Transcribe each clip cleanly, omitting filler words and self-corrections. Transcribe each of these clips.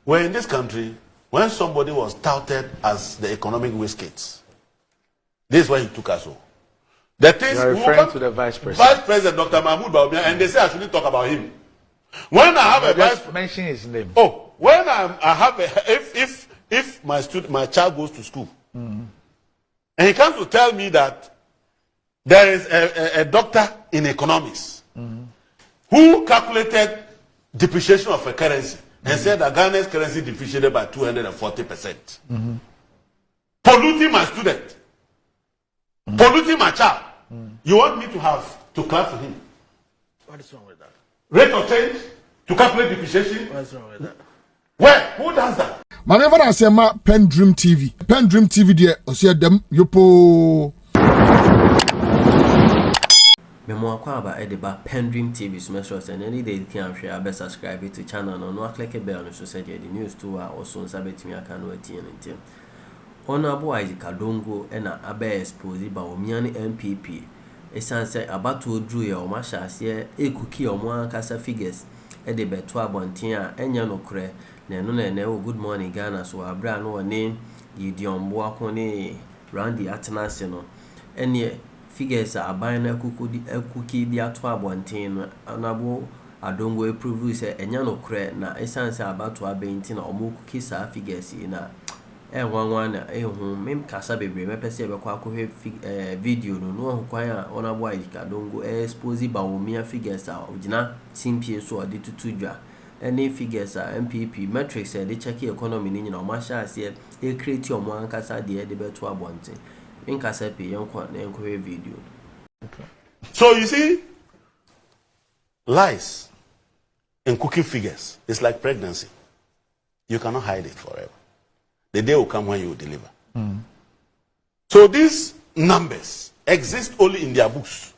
Well, in this country, when somebody was touted as the economic whiskets, this is why he took us home. The things you are referring to the vice president. Vice President Dr. Mahmoud Bawumia, and they say I shouldn't talk about him. When I have a vice, mention his name. Oh, when I have a if my child goes to school, and he comes to tell me that there is a doctor in economics who calculated depreciation of a currency and said that Ghana's currency depreciated by 240%. Polluting my student, polluting my child. You want me to have to clap for him? What is wrong with that? Rate of change to calculate depreciation? What's wrong with that? Where? Who does that? Whenever I say my PENDREAM TV, PENDREAM TV there, I see them yopo. Memo akwa edeba PENDREAM TV semesters and any day can share best subscribe to channel no click a bell so say the news to also sabetimi aka no ati. Honorable Adongo ena abe expose Bawumia NPP. Esanse abatu odru ya omasha ase ekuki omo ankasa figures e de beto abonten a enya nokre na eno na ene good morning Ghana so abra no one yidiombo akone Randy Atenase no ene figures aban na ekuki di ato abonten no Honorable Adongo approve say enya nokre na esanse abatu abenti na omo kuki sa figures na one mem kasa bebre me pese be kwa akọ video no ho kwan a ona boy Adongo expose Bawumia figures a ogina simpie so ode tutudwa any figures a NPP metrics e de check economy ni nyina o ma sha ase e create o mo ankasa de de beto abonte in kasa pe yenko na yenko video. Okay. So you see, lies in cooking figures is like pregnancy. You cannot hide it forever. The day will come when you will deliver. So these numbers exist only in their books.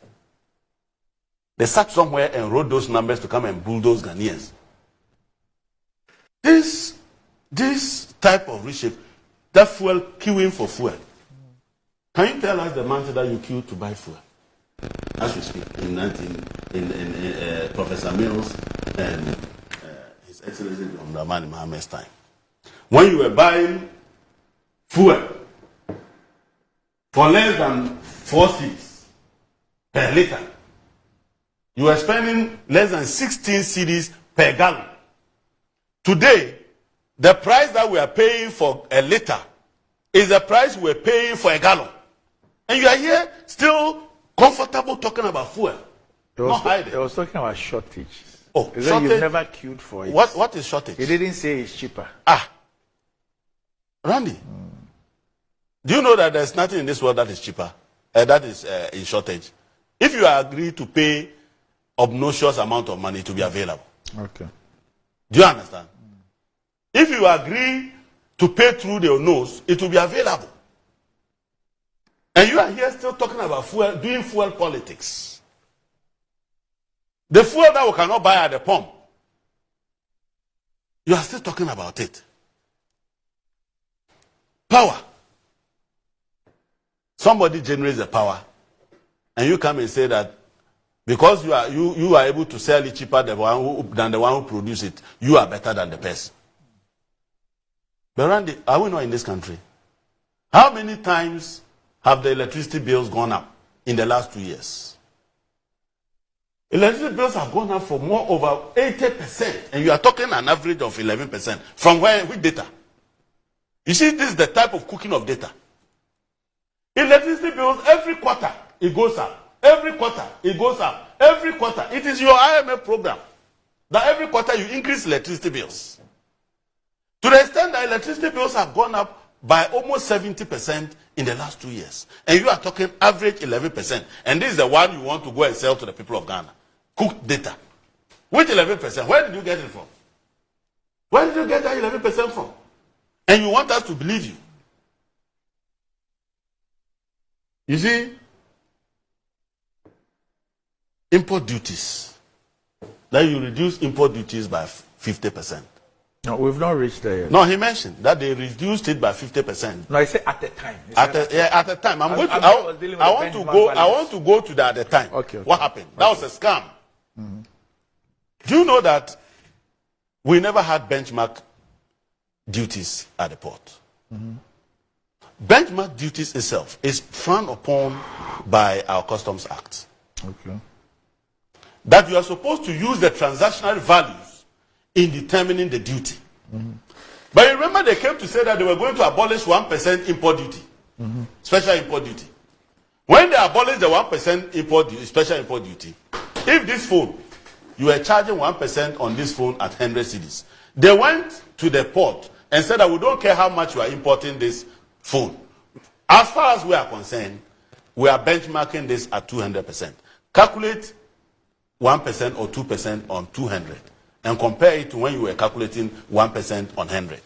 They sat somewhere and wrote those numbers to come and bulldoze Ghanaians. This type of reshape, that fuel queuing for fuel. Can you tell us the amount that you queue to buy fuel? As we speak, in Professor Mills and His Excellency Dramani Mohammed's time. When you were buying fuel for less than 4 cedis per liter, you were spending less than 16 cedis per gallon. Today, the price that we are paying for a liter is the price we are paying for a gallon. And you are here still comfortable talking about fuel. I was talking about shortage. Oh, shortage. You've never queued for it. What is shortage? He didn't say it's cheaper. Randy, do you know that there's nothing in this world that is cheaper? That is in shortage. If you agree to pay obnoxious amount of money to be available. Okay. Do you understand? If you agree to pay through your nose, it will be available. And you are here still talking about fuel, doing fuel politics. The fuel that we cannot buy at the pump, you are still talking about it. Power. Somebody generates the power, and you come and say that because you are able to sell it cheaper than the one who produces it, you are better than the person. But Randy, are we not in this country? How many times have the electricity bills gone up in the last 2 years? Electricity bills have gone up for more over 80%, and you are talking an average of 11%. From where? Which data? You see, this is the type of cooking of data. Electricity bills, every quarter, it goes up. Every quarter, it goes up. Every quarter. It is your IMF program that every quarter you increase electricity bills. To the extent that electricity bills have gone up by almost 70% in the last 2 years. And you are talking average 11%. And this is the one you want to go and sell to the people of Ghana. Cooked data. Which 11%? Where did you get it from? Where did you get that 11% from? And you want us to believe you. You see, import duties. That you reduce import duties by 50%. No, we've not reached there yet. No, he mentioned that they reduced it by 50%. No, I said at the time. At the time. I want to go to that at the time. Okay. What happened? That was a scam. Do you know that we never had benchmark duties at the port. Benchmark duties itself is frowned upon by our Customs Act. Okay. That you are supposed to use the transactional values in determining the duty. But you remember they came to say that they were going to abolish 1% import duty, special import duty. When they abolished the 1% import duty, special import duty, if this phone, you were charging 1% on this phone at 100 cedis, they went to the port and said that we don't care how much you are importing this phone. As far as we are concerned, we are benchmarking this at 200%. Calculate 1% or 2% on 200 and compare it to when you were calculating 1% on 100.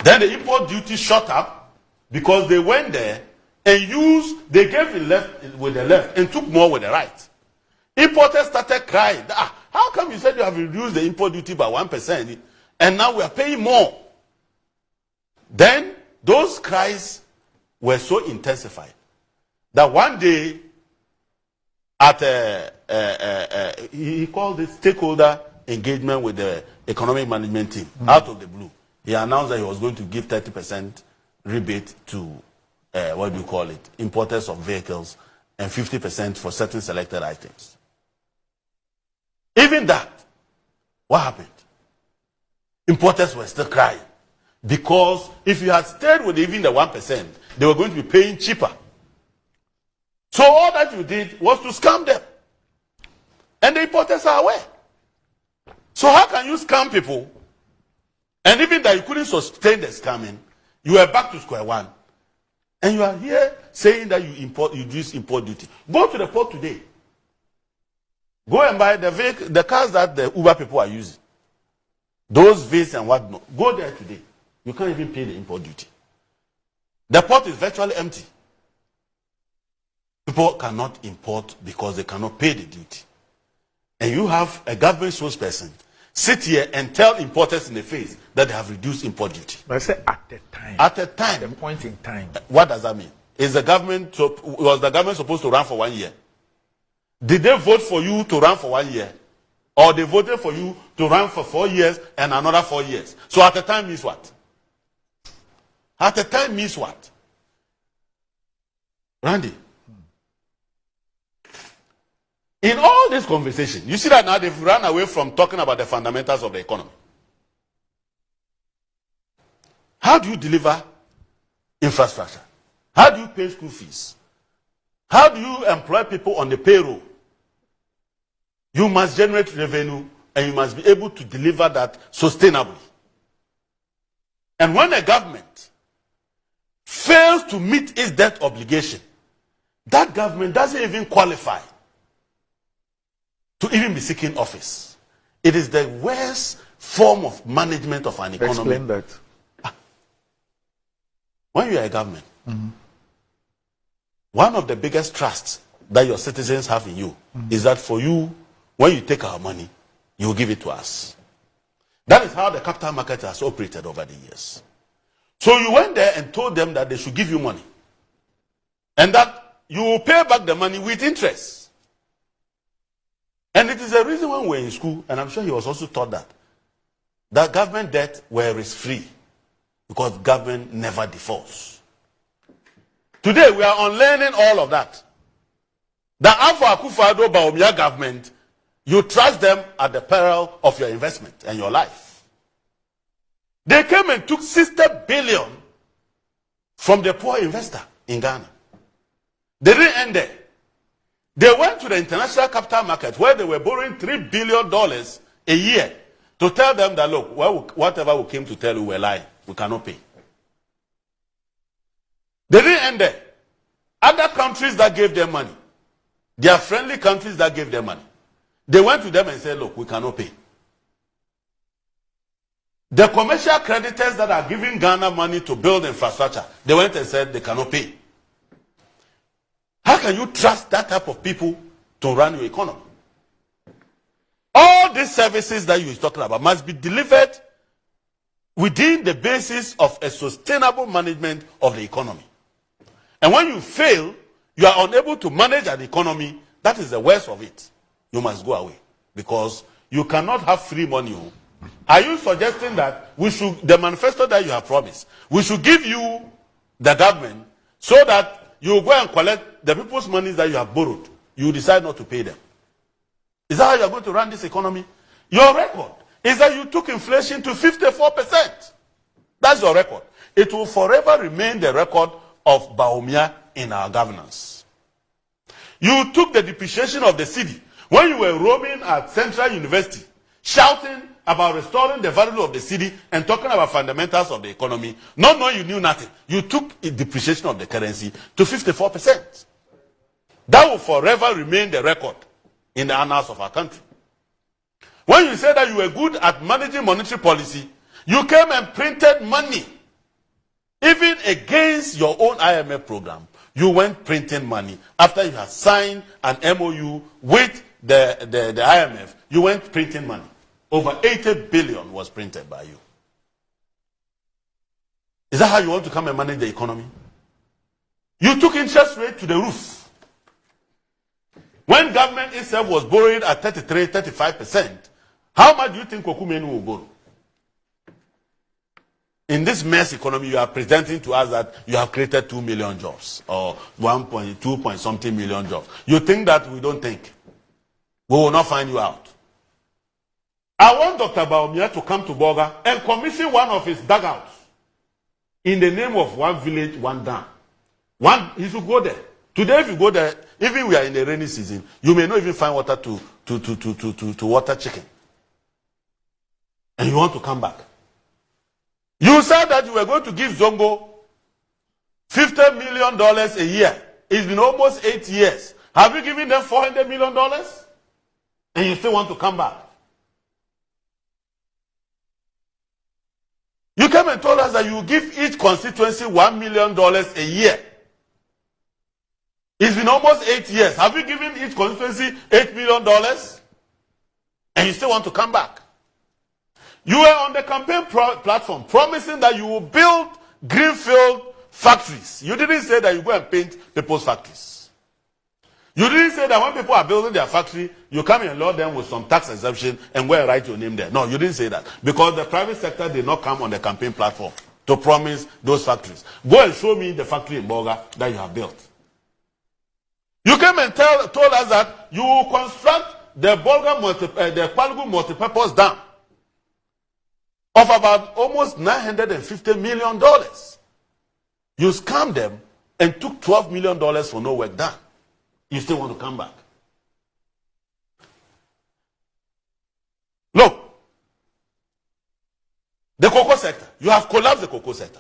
Then the import duty shot up because they went there and they gave it left with the left and took more with the right. Importers started crying, how come you said you have reduced the import duty by 1% and now we are paying more? Then those cries were so intensified that one day at he called it stakeholder engagement with the economic management team out of the blue. He announced that he was going to give 30% rebate to importers of vehicles and 50% for certain selected items. Even that, what happened? Importers were still crying because if you had stayed with even the 1%, they were going to be paying cheaper. So all that you did was to scam them. And the importers are aware. So how can you scam people? And even that you couldn't sustain the scamming, you are back to square one. And you are here saying that you reduce import duty. Go to the port today. Go and buy the cars that the Uber people are using. Those vans and whatnot. Go there today. You can't even pay the import duty. The port is virtually empty. People cannot import because they cannot pay the duty. And you have a government spokesperson sit here and tell importers in the face that they have reduced import duty. But I say at the time. At a time. At the point in time. What does that mean? Was the government supposed to run for 1 year? Did they vote for you to run for 1 year? Or they voted for you to run for 4 years and another 4 years? So at a time means what? At a time means what? Randy. In all this conversation, you see that now they've run away from talking about the fundamentals of the economy. How do you deliver infrastructure? How do you pay school fees? How do you employ people on the payroll? You must generate revenue and you must be able to deliver that sustainably. And when a government fails to meet its debt obligation, that government doesn't even qualify to even be seeking office. It is the worst form of management of an economy. Explain that. When you are a government, one of the biggest trusts that your citizens have in you is that for you, when you take our money, you will give it to us. That is how the capital market has operated over the years. So you went there and told them that they should give you money. And that you will pay back the money with interest. And it is a reason when we were in school, and I'm sure he was also taught that government debt were risk-free because government never defaults. Today we are unlearning all of that. The Alpha Akufo-Addo Bawumia government, you trust them at the peril of your investment and your life. They came and took 60 billion from the poor investor in Ghana. They didn't end there. They went to the international capital market where they were borrowing $3 billion a year to tell them that, look, whatever we came to tell you, we're lying. We cannot pay. They didn't end there. Other countries that gave them money, their friendly countries that gave them money, they went to them and said, look, we cannot pay. The commercial creditors that are giving Ghana money to build infrastructure, they went and said they cannot pay. How can you trust that type of people to run your economy? All these services that you are talking about must be delivered within the basis of a sustainable management of the economy. And when you fail, you are unable to manage an economy, that is the worst of it. You must go away. Because you cannot have free money Are you suggesting that we should, the manifesto that you have promised, we should give you the government so that you go and collect the people's money that you have borrowed? You decide not to pay them. Is that how you are going to run this economy? Your record is that you took inflation to 54%. That's your record. It will forever remain the record of Bawumia in our governance. You took the depreciation of the city when you were roaming at Central University, shouting about restoring the value of the city and talking about fundamentals of the economy, not knowing you knew nothing. You took the depreciation of the currency to 54%. That will forever remain the record in the annals of our country. When you said that you were good at managing monetary policy, you came and printed money. Even against your own IMF program, you went printing money. After you had signed an MOU with the IMF, you went printing money. Over 80 billion was printed by you. Is that how you want to come and manage the economy? You took interest rate to the roof. When government itself was borrowing at 33, 35%, how much do you think Kokumenu will borrow? In this mess economy, you are presenting to us that you have created 2 million jobs or 1.2 point something million jobs. You think that we don't think? We will not find you out. I want Dr. Bawumia to come to Boga and commission one of his dugouts in the name of one village, one dam. He should go there. Today, if you go there, even we are in the rainy season, you may not even find water to water chicken. And you want to come back. You said that you were going to give Zongo $50 million a year. It's been almost 8 years. Have you given them $400 million? And you still want to come back? You came and told us that you give each constituency $1 million a year. It's been almost 8 years. Have you given each constituency $8 million? And you still want to come back? You were on the campaign platform promising that you will build greenfield factories. You didn't say that you go and paint people's factories. You didn't say that when people are building their factory, you come and load them with some tax exemption and go and write your name there. No, you didn't say that. Because the private sector did not come on the campaign platform to promise those factories. Go and show me the factory in Boga that you have built. You came and told us that you will construct the Kwalugu multipurpose dam of about almost $950 million. You scammed them and took $12 million for no work done. You still want to come back? Look, the cocoa sector. You have collapsed the cocoa sector.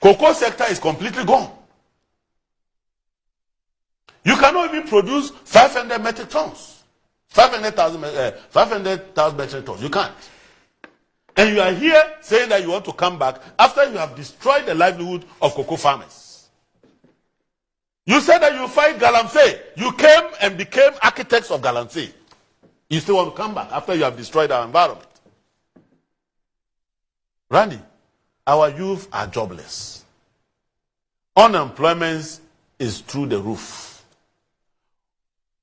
Cocoa sector is completely gone. You cannot even produce 500 metric tons. 500,000 metric tons. You can't. And you are here saying that you want to come back after you have destroyed the livelihood of cocoa farmers. You said that you fight Galamsey. You came and became architects of Galamsey. You still want to come back after you have destroyed our environment. Randy, our youth are jobless. Unemployment is through the roof.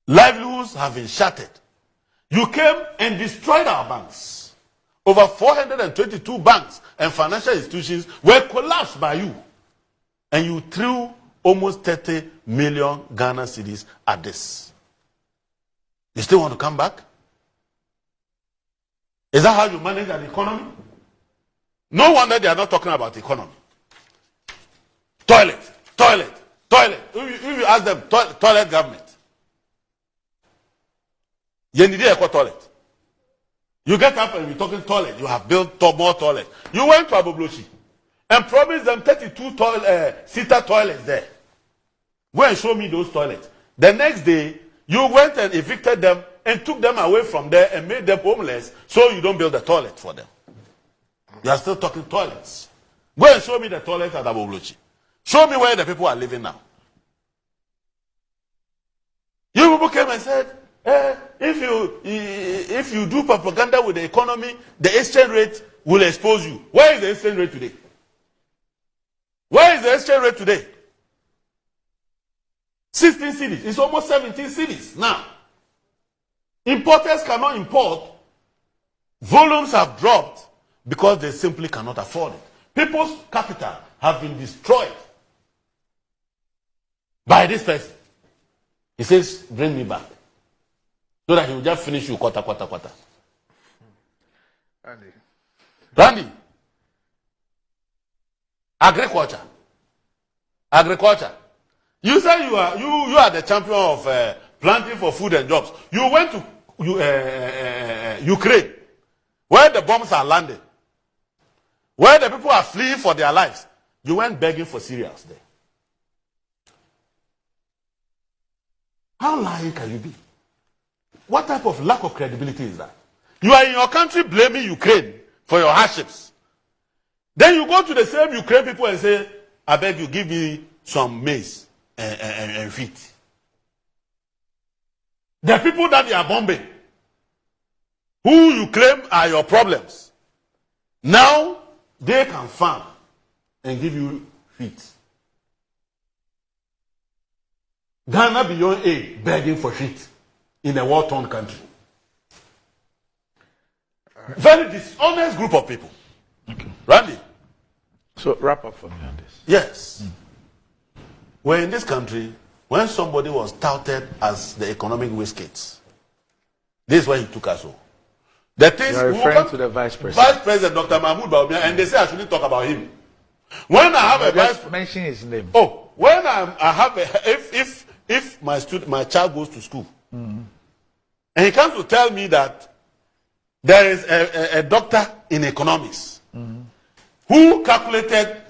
Livelihoods have been shattered. You came and destroyed our banks. Over 422 banks and financial institutions were collapsed by you. And you threw almost 30 million Ghana cedis at this. You still want to come back? Is that how you manage an economy? No wonder they are not talking about economy. Toilet, toilet, toilet. If you ask them, toilet government. You need a toilet. You get up and we're talking toilet. You have built more toilets. You went to Abobloshi and promised them 32 seater toilets there. Go and show me those toilets. The next day, you went and evicted them and took them away from there and made them homeless so you don't build a toilet for them. You are still talking toilets. Go and show me the toilets at Abobloshi. Show me where the people are living now. You people came and said, if you do propaganda with the economy, the exchange rate will expose you. Where is the exchange rate today? Where is the exchange rate today? 16 cities. It's almost 17 cities now. Importers cannot import Volumes have dropped because they simply cannot afford it. People's capital have been destroyed by this person. He says, bring me back. So that he will just finish you quarter. Randy. Agriculture. You say you are the champion of planting for food and jobs. You went to Ukraine, where the bombs are landing, where the people are fleeing for their lives. You went begging for cereals there. How lying can you be? What type of lack of credibility is that? You are in your country blaming Ukraine for your hardships. Then you go to the same Ukraine people and say, I beg you, give me some maize and wheat. The people that they are bombing, who you claim are your problems, now they can farm and give you wheat. Ghana beyond aid begging for wheat in a war-torn country. Very dishonest group of people. Okay. Randy. So wrap up for me on this. Yes. We're in this country, when somebody was touted as the economic whiskets, this is where he took us home. The things You are referring to the vice president. Vice President Dr. Mahmoud Bawumia, and they say I shouldn't talk about him. When I have a vice, mention his name. oh, when I have a, if my child goes to school, and he comes to tell me that there is a doctor in economics who calculated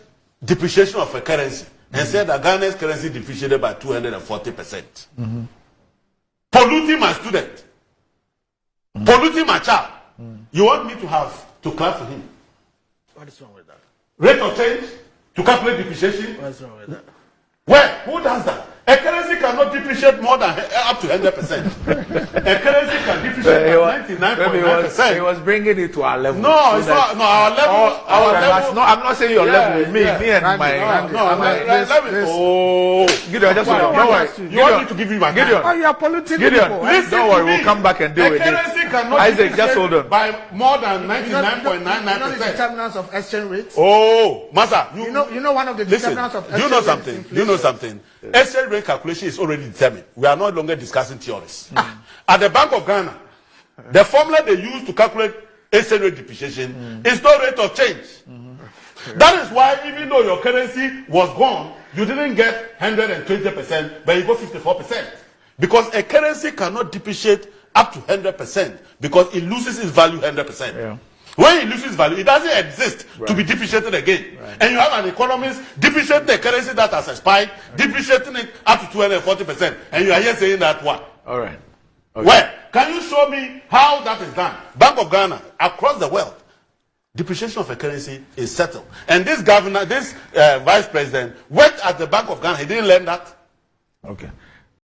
depreciation of a currency and said that Ghana's currency depreciated by 240%. Polluting my student, polluting my child. You want me to have to clap for him? What is wrong with that? Rate of change to calculate depreciation? What is wrong with that? Where? Who does that? A currency cannot depreciate more than up to 100%. A currency can depreciate by 99.9%. He was bringing it to our level. No, it's not. No, our level. Our level. No, I'm not saying your level. Me and my. Oh, Gideon, just don't worry. You want me to give you my Gideon? Oh, you are polluting Gideon, people. don't worry. We'll come back and deal with this. A currency cannot Isaac, just hold on. by more than You know the 99.99%. determinants of exchange rates? Oh, Master, You know one of the listen, determinants of do exchange you know rates something? is Do you know something? Exchange rate calculation is already determined. We are no longer discussing theories. At the Bank of Ghana, the formula they use to calculate exchange rate depreciation is no rate of change. That is why even though your currency was gone, you didn't get 120%, but you got 54%. Because a currency cannot depreciate up to 100% because it loses its value 100%. Yeah. When it loses value, it doesn't exist to be depreciated again. Right. And you have an economist depreciating the currency that has expired, depreciating it up to 240%. And you are here saying that what? All right. Okay. Where? Can you show me how that is done? Bank of Ghana, across the world, depreciation of a currency is settled. And this governor, this vice president, worked at the Bank of Ghana. He didn't learn that. Okay.